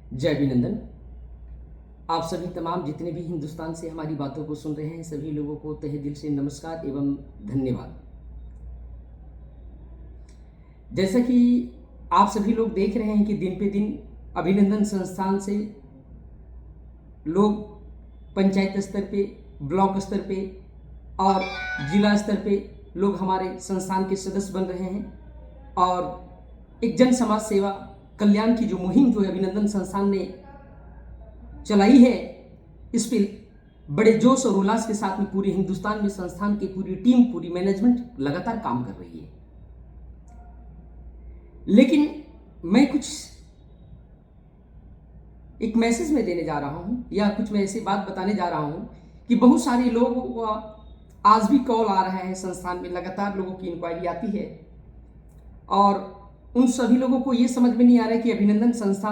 जय अभिनंदन। आप सभी तमाम जितने भी हिंदुस्तान से हमारी बातों को सुन रहे हैं सभी लोगों को तहे दिल से नमस्कार एवं धन्यवाद। जैसा कि आप सभी लोग देख रहे हैं कि दिन पे दिन अभिनंदन संस्थान से लोग पंचायत स्तर पे, ब्लॉक स्तर पे और जिला स्तर पे लोग हमारे संस्थान के सदस्य बन रहे हैं और एक जन समाज सेवा कल्याण की जो मुहिम जो अभिनंदन संस्थान ने चलाई है, इस पर बड़े जोश और उल्लास के साथ में पूरे हिंदुस्तान में संस्थान की पूरी टीम, पूरी मैनेजमेंट लगातार काम कर रही है। लेकिन मैं कुछ एक मैसेज में देने जा रहा हूं या कुछ मैं ऐसी बात बताने जा रहा हूं कि बहुत सारे लोगों को आज भी कॉल आ रहा है संस्थान में, लगातार लोगों की इंक्वायरी आती है और उन सभी लोगों को ये समझ में नहीं आ रहा है कि अभिनंदन संस्था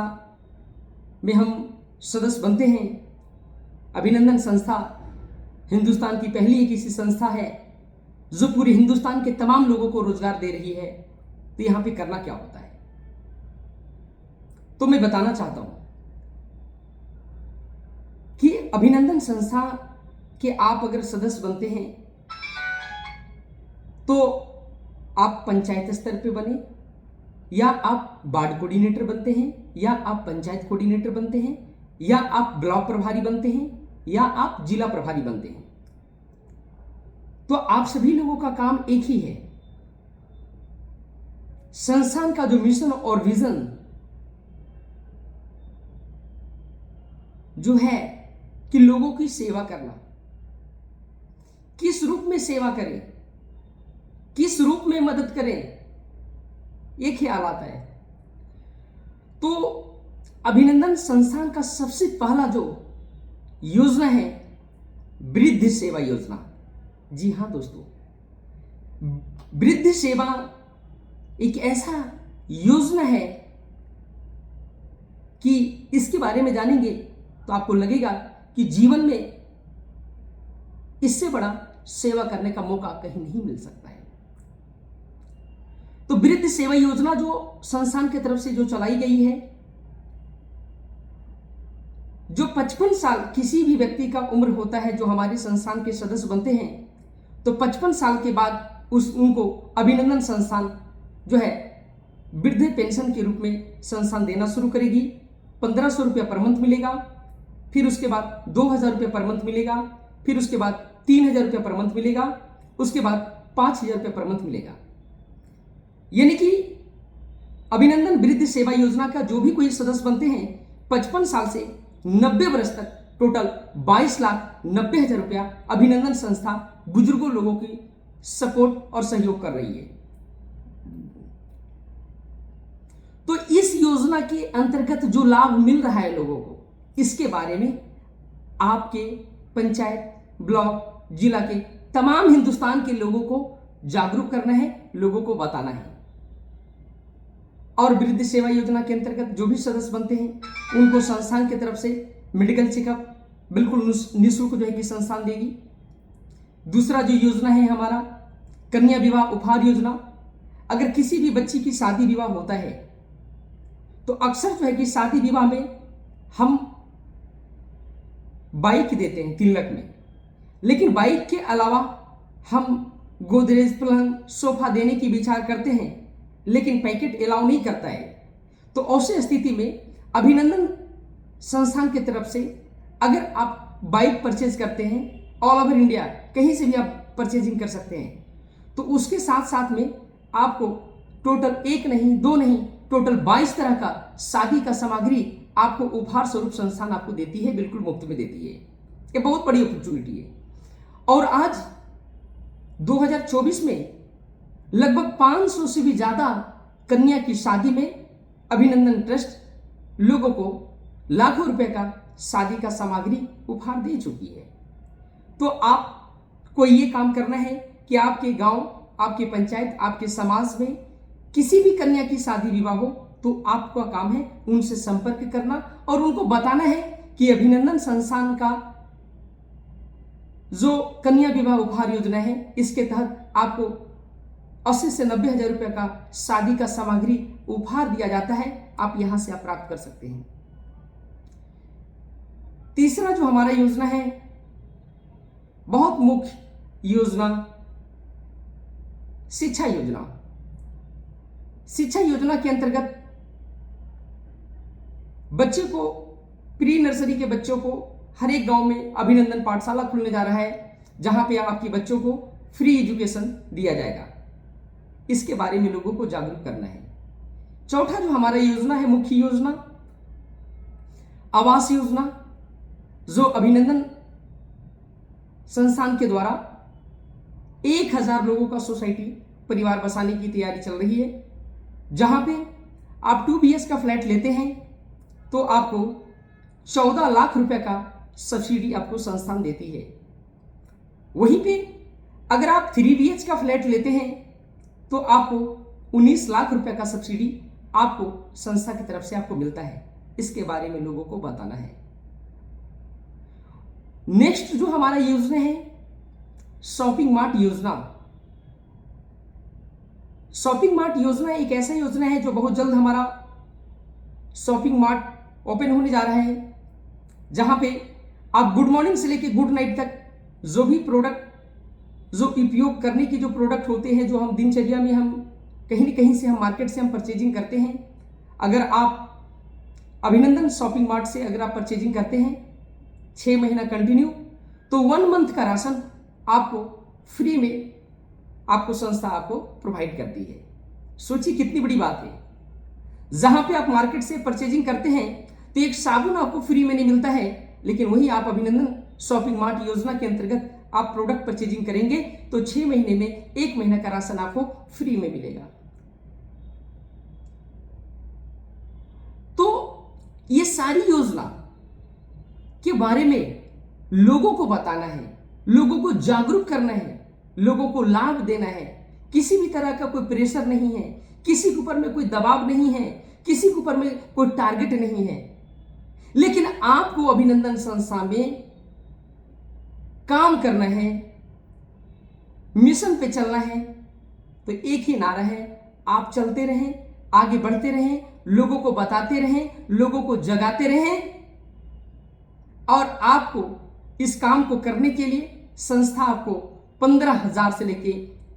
में हम सदस्य बनते हैं। अभिनंदन संस्था हिंदुस्तान की पहली एक ऐसी संस्था है जो पूरे हिंदुस्तान के तमाम लोगों को रोजगार दे रही है। तो यहां पे करना क्या होता है, तो मैं बताना चाहता हूं कि अभिनंदन संस्था के आप अगर सदस्य बनते हैं तो आप पंचायत स्तर पे बने, या आप वार्ड कोऑर्डिनेटर बनते हैं, या आप पंचायत कोऑर्डिनेटर बनते हैं, या आप ब्लॉक प्रभारी बनते हैं, या आप जिला प्रभारी बनते हैं, तो आप सभी लोगों का काम एक ही है। संस्थान का जो मिशन और विजन जो है कि लोगों की सेवा करना, किस रूप में सेवा करें, किस रूप में मदद करें, ये ख्याल आता है। तो अभिनंदन संस्थान का सबसे पहला जो योजना है वृद्ध सेवा योजना। जी हां दोस्तों, वृद्ध सेवा एक ऐसा योजना है कि इसके बारे में जानेंगे तो आपको लगेगा कि जीवन में इससे बड़ा सेवा करने का मौका कहीं नहीं मिल सकता है। तो वृद्ध सेवा योजना जो संस्थान की तरफ से जो चलाई गई है, जो 55 साल किसी भी व्यक्ति का उम्र होता है जो हमारे संस्थान के सदस्य बनते हैं, तो 55 साल के बाद उनको अभिनंदन संस्थान जो है वृद्ध पेंशन के रूप में संस्थान देना शुरू करेगी। 1500 रुपया पर मंथ मिलेगा, फिर उसके बाद 2000 रुपया पर मंथ मिलेगा, फिर उसके बाद 3000 रुपया पर मंथ मिलेगा, उसके बाद 5000 रुपया पर मंथ मिलेगा। यानी कि अभिनंदन वृद्ध सेवा योजना का जो भी कोई सदस्य बनते हैं 55 साल से 90 वर्ष तक टोटल 22,90,000 रुपया अभिनंदन संस्था बुजुर्गों लोगों की सपोर्ट और सहयोग कर रही है। तो इस योजना के अंतर्गत जो लाभ मिल रहा है लोगों को, इसके बारे में आपके पंचायत, ब्लॉक, जिला के तमाम हिंदुस्तान के लोगों को जागरूक करना है, लोगों को बताना है। और वृद्ध सेवा योजना के अंतर्गत जो भी सदस्य बनते हैं उनको संस्थान की तरफ से मेडिकल चेकअप बिल्कुल निःशुल्क जो है कि संस्थान देगी। दूसरा जो योजना है हमारा कन्या विवाह उपहार योजना। अगर किसी भी बच्ची की शादी विवाह होता है तो अक्सर जो है कि शादी विवाह में हम बाइक देते हैं तिलक में, लेकिन बाइक के अलावा हम गोदरेज, पलंग, सोफा देने की विचार करते हैं, लेकिन पैकेट अलाउ नहीं करता है। तो ऐसी स्थिति में अभिनंदन संस्थान की तरफ से अगर आप बाइक परचेज करते हैं, ऑल ओवर इंडिया कहीं से भी आप परचेजिंग कर सकते हैं, तो उसके साथ साथ में आपको टोटल एक नहीं, दो नहीं, टोटल 22 तरह का शादी का सामग्री आपको उपहार स्वरूप संस्थान आपको देती है, बिल्कुल मुफ्त में देती है। ये बहुत बड़ी अपॉर्चुनिटी है। और आज 2024 में लगभग 500 से भी ज्यादा कन्या की शादी में अभिनंदन ट्रस्ट लोगों को लाखों रुपए का शादी का सामग्री उपहार दे चुकी है। तो आपको ये काम करना है कि आपके गांव, आपके पंचायत, आपके समाज में किसी भी कन्या की शादी विवाह हो तो आपका काम है उनसे संपर्क करना और उनको बताना है कि अभिनंदन संस्थान का जो कन्या विवाह उपहार योजना है, इसके तहत आपको 80 से 90,000 रुपये का शादी का सामग्री उपहार दिया जाता है। आप यहां से आप प्राप्त कर सकते हैं। तीसरा जो हमारा योजना है, बहुत मुख्य योजना, शिक्षा योजना। शिक्षा योजना के अंतर्गत बच्चे को, प्री नर्सरी के बच्चों को हर एक गांव में अभिनंदन पाठशाला खुलने जा रहा है, जहां पे आपके बच्चों को फ्री एजुकेशन दिया जाएगा। इसके बारे में लोगों को जागरूक करना है। चौथा जो हमारा योजना है, मुख्य योजना, आवास योजना, जो अभिनंदन संस्थान के द्वारा 1000 लोगों का सोसाइटी परिवार बसाने की तैयारी चल रही है। जहां पे आप 2 BH का फ्लैट लेते हैं तो आपको 14 लाख रुपए का सब्सिडी आपको संस्थान देती है। वहीं पे अगर आप 3 BH का फ्लैट लेते हैं तो आपको 19 लाख रुपए का सब्सिडी आपको संस्था की तरफ से आपको मिलता है। इसके बारे में लोगों को बताना है। नेक्स्ट जो हमारा योजना है, शॉपिंग मार्ट योजना। शॉपिंग मार्ट योजना एक ऐसा योजना है जो बहुत जल्द हमारा शॉपिंग मार्ट ओपन होने जा रहा है, जहां पे आप गुड मॉर्निंग से लेकर गुड नाइट तक जो भी प्रोडक्ट, जो उपयोग करने के जो प्रोडक्ट होते हैं, जो हम दिनचर्या में हम कहीं न कहीं से हम मार्केट से हम परचेजिंग करते हैं, अगर आप अभिनंदन शॉपिंग मार्ट से अगर आप परचेजिंग करते हैं 6 महीना कंटिन्यू, तो 1 मंथ का राशन आपको फ्री में आपको संस्था आपको प्रोवाइड करती है। सोचिए कितनी बड़ी बात है। जहां पे आप मार्केट से परचेजिंग करते हैं तो एक साबुन आपको फ्री में नहीं मिलता है, लेकिन वही आप अभिनंदन शॉपिंग मार्ट योजना के अंतर्गत आप प्रोडक्ट परचेजिंग करेंगे तो 6 महीने में 1 महीना का राशन आपको फ्री में मिलेगा। तो ये सारी योजना के बारे में लोगों को बताना है, लोगों को जागरूक करना है, लोगों को लाभ देना है। किसी भी तरह का कोई प्रेशर नहीं है, किसी के ऊपर में कोई दबाव नहीं है, किसी के ऊपर में कोई टारगेट नहीं है, लेकिन आपको अभिनंदन संस्था में काम करना है, मिशन पे चलना है। तो एक ही नारा है, आप चलते रहें, आगे बढ़ते रहें, लोगों को बताते रहें, लोगों को जगाते रहें, और आपको इस काम को करने के लिए संस्था आपको 15,000 से लेके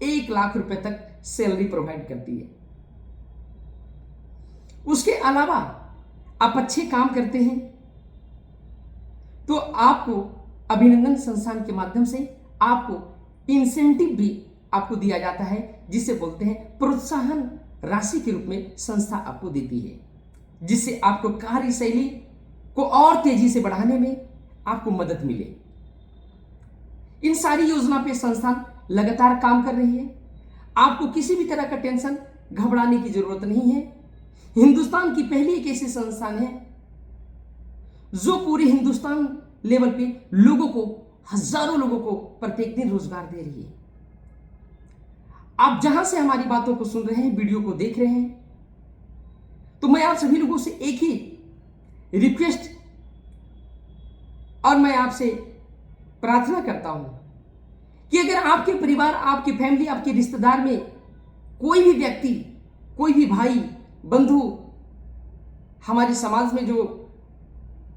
1 लाख रुपए तक सैलरी प्रोवाइड करती है। उसके अलावा आप अच्छे काम करते हैं तो आपको अभिनंदन संस्थान के माध्यम से आपको इंसेंटिव भी आपको दिया जाता है, जिसे बोलते हैं प्रोत्साहन राशि के रूप में संस्था आपको देती है, जिससे आपको कार्यशैली को और तेजी से बढ़ाने में आपको मदद मिले। इन सारी योजना पे संस्थान लगातार काम कर रही है। आपको किसी भी तरह का टेंशन, घबराने की जरूरत नहीं है। हिंदुस्तान की पहली एक ऐसी संस्थान है जो पूरे हिंदुस्तान लेवल पे लोगों को, हजारों लोगों को प्रत्येक दिन रोजगार दे रही है। आप जहां से हमारी बातों को सुन रहे हैं, वीडियो को देख रहे हैं, तो मैं आप सभी लोगों से एक ही रिक्वेस्ट और मैं आपसे प्रार्थना करता हूं कि अगर आपके परिवार, आपकी फैमिली, आपके रिश्तेदार में कोई भी व्यक्ति, कोई भी भाई बंधु, हमारे समाज में जो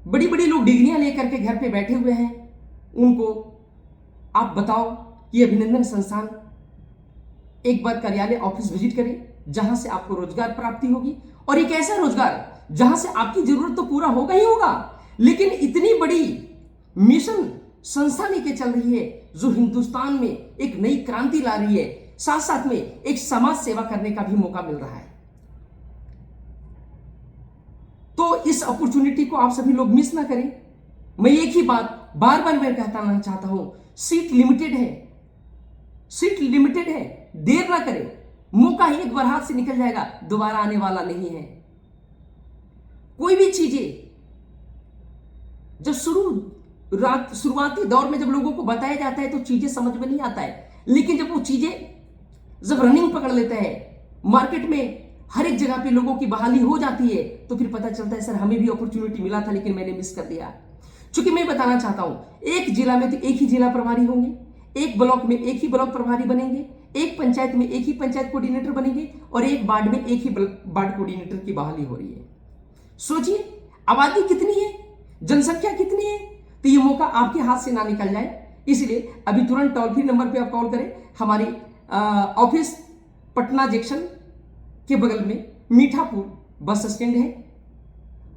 बड़ी बड़ी लोग डिग्रियां लेकर के घर पे बैठे हुए हैं, उनको आप बताओ कि अभिनंदन संस्थान एक बार कार्यालय, ऑफिस विजिट करें, जहां से आपको रोजगार प्राप्ति होगी। और एक ऐसा रोजगार जहां से आपकी जरूरत तो पूरा होगा ही होगा, लेकिन इतनी बड़ी मिशन संस्था लेके चल रही है जो हिंदुस्तान में एक नई क्रांति ला रही है, साथ साथ में एक समाज सेवा करने का भी मौका मिल रहा है। तो इस अपॉर्चुनिटी को आप सभी लोग मिस ना करें। मैं एक ही बात बार बार मैं कहता रहना चाहता हूं, सीट लिमिटेड है, सीट लिमिटेड है, देर ना करें। मौका ही एक बार हाथ से निकल जाएगा, दोबारा आने वाला नहीं है। कोई भी चीजें जब शुरुआती दौर में जब लोगों को बताया जाता है तो चीजें समझ में नहीं आता है, लेकिन जब वो चीजें जब रनिंग पकड़ लेता है, मार्केट में हर एक जगह पे लोगों की बहाली हो जाती है, तो फिर पता चलता है सर हमें भी अपॉर्चुनिटी मिला था लेकिन मैंने मिस कर दिया। क्योंकि मैं बताना चाहता हूं, एक जिला में तो एक ही जिला प्रभारी होंगे, एक ब्लॉक में एक ही ब्लॉक प्रभारी बनेंगे, एक पंचायत में एक ही पंचायत कोऑर्डिनेटर बनेंगे, और एक वार्ड में एक ही वार्ड कोऑर्डिनेटर की बहाली हो रही है। सोचिए आबादी कितनी है, जनसंख्या कितनी है, तो ये मौका आपके हाथ से ना निकल जाए, इसलिए अभी तुरंत टोल फ्री नंबर पे आप कॉल करें। हमारी ऑफिस पटना जंक्शन के बगल में मीठापुर बस स्टैंड है।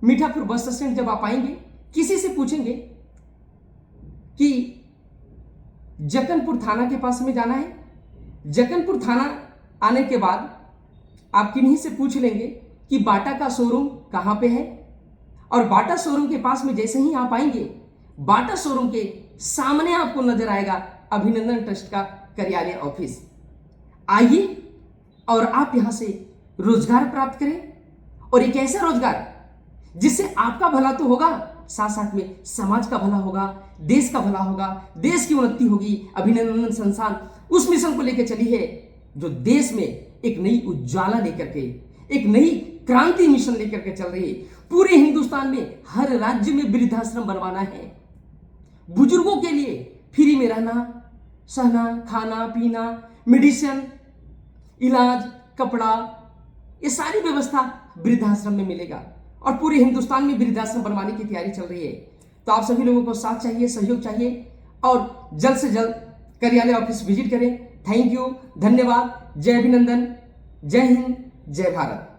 मीठापुर बस स्टैंड जब आप आएंगे, किसी से पूछेंगे कि जक्कनपुर थाना के पास में जाना है। जक्कनपुर थाना आने के बाद आप किन्हीं से पूछ लेंगे कि बाटा का शोरूम कहाँ पे है, और बाटा शोरूम के पास में जैसे ही आप आएंगे, बाटा शोरूम के सामने आपको नजर आएगा अभिनंदन ट्रस्ट का कार्यालय ऑफिस। आइए और आप यहां से रोजगार प्राप्त करें, और एक ऐसा रोजगार जिससे आपका भला तो होगा, साथ साथ में समाज का भला होगा, देश का भला होगा, देश की उन्नति होगी। अभिनंदन संस्थान उस मिशन को लेकर चली है जो देश में एक नई उज्ज्वला लेकर के, एक नई क्रांति मिशन लेकर के चल रही है। पूरे हिंदुस्तान में हर राज्य में वृद्धाश्रम बनवाना है, बुजुर्गों के लिए फ्री में रहना, सहना, खाना पीना, मेडिसिन, इलाज, कपड़ा, ये सारी व्यवस्था वृद्धाश्रम में मिलेगा, और पूरे हिंदुस्तान में वृद्धाश्रम बनवाने की तैयारी चल रही है। तो आप सभी लोगों को साथ चाहिए, सहयोग चाहिए, और जल्द से जल्द कार्यालय ऑफिस विजिट करें। थैंक यू, धन्यवाद, जय अभिनंदन, जय हिंद, जय भारत।